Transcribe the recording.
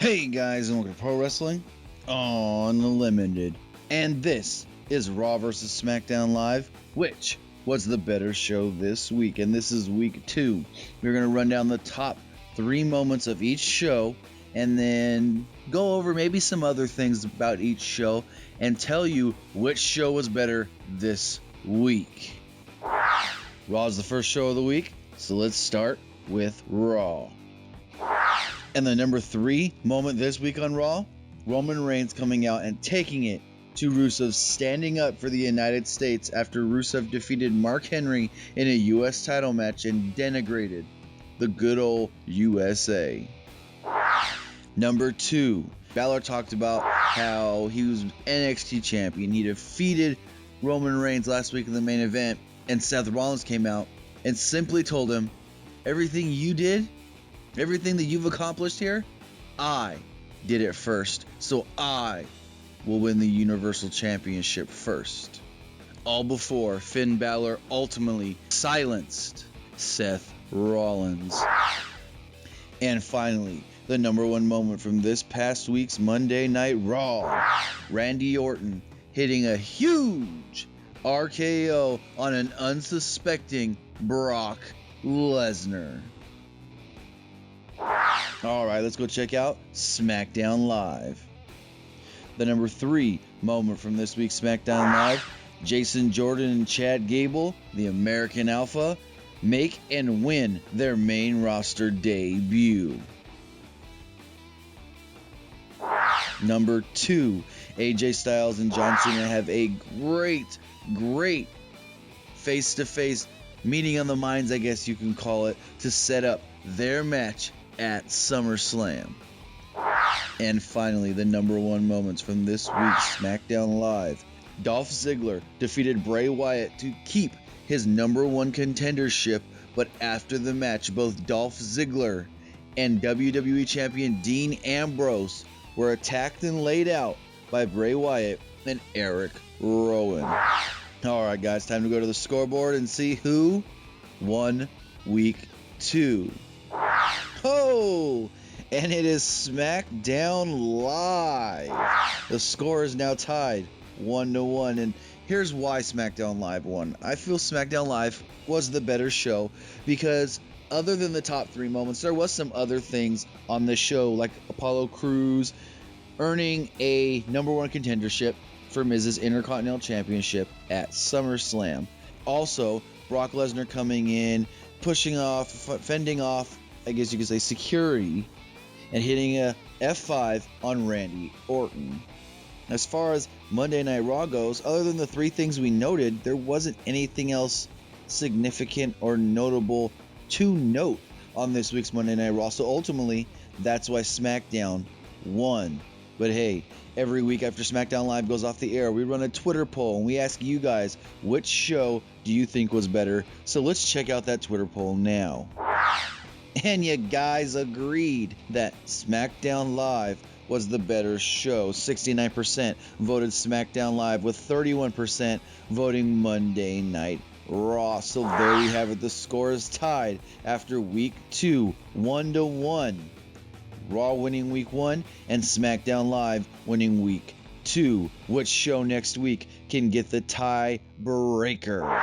Hey guys, and welcome to Pro Wrestling Unlimited. And this is Raw vs. Smackdown Live, which was the better show this week. And this is week 2. We're going to run down the top 3 moments of each show and then go over maybe some other things about each show and tell you which show was better this week. Raw is the first show of the week, so let's start with Raw. And the number 3 moment this week on Raw, Roman Reigns coming out and taking it to Rusev, standing up for the United States after Rusev defeated Mark Henry in a US title match and denigrated the good old USA. Number 2, Balor talked about how he was NXT champion. He defeated Roman Reigns last week in the main event, and Seth Rollins came out and simply told him, everything you did, everything that you've accomplished here, I did it first, so I will win the Universal Championship first. All before Finn Balor ultimately silenced Seth Rollins. And finally, the number 1 moment from this past week's Monday Night Raw, Randy Orton hitting a huge RKO on an unsuspecting Brock Lesnar. Alright, let's go check out Smackdown Live. The number 3 moment from this week's Smackdown Live, Jason Jordan and Chad Gable, the American Alpha, make and win their main roster debut. Number 2, AJ Styles and John Cena have a great face-to-face meeting of the minds, I guess you can call it, to set up their match at SummerSlam. And finally, the number 1 moments from this week's SmackDown Live, Dolph Ziggler defeated Bray Wyatt to keep his number 1 contendership, but after the match, both Dolph Ziggler and WWE Champion Dean Ambrose were attacked and laid out by Bray Wyatt and Eric Rowan. Alright guys, time to go to the scoreboard and see who won week 2. Oh, and it is Smackdown Live. The score is now tied 1-1, and here's why Smackdown Live won. I feel Smackdown Live was the better show because other than the top 3 moments, there was some other things on the show, like Apollo Crews earning a number 1 contendership for Miz's Intercontinental Championship at SummerSlam. Also, Brock Lesnar coming in, fending off, I guess you could say, security, and hitting a F5 on Randy Orton. As far as Monday Night Raw goes, other than the 3 things we noted, there wasn't anything else significant or notable to note on this week's Monday Night Raw. So ultimately, that's why SmackDown won. But hey, every week after SmackDown Live goes off the air, we run a Twitter poll and we ask you guys, which show do you think was better? So let's check out that Twitter poll now. And you guys agreed that SmackDown Live was the better show. 69% voted SmackDown Live, with 31% voting Monday Night Raw. So there we have it. The score is tied after week 2, 1-1. Raw winning week 1 and SmackDown Live winning week 2. Which show next week can get the tie breaker?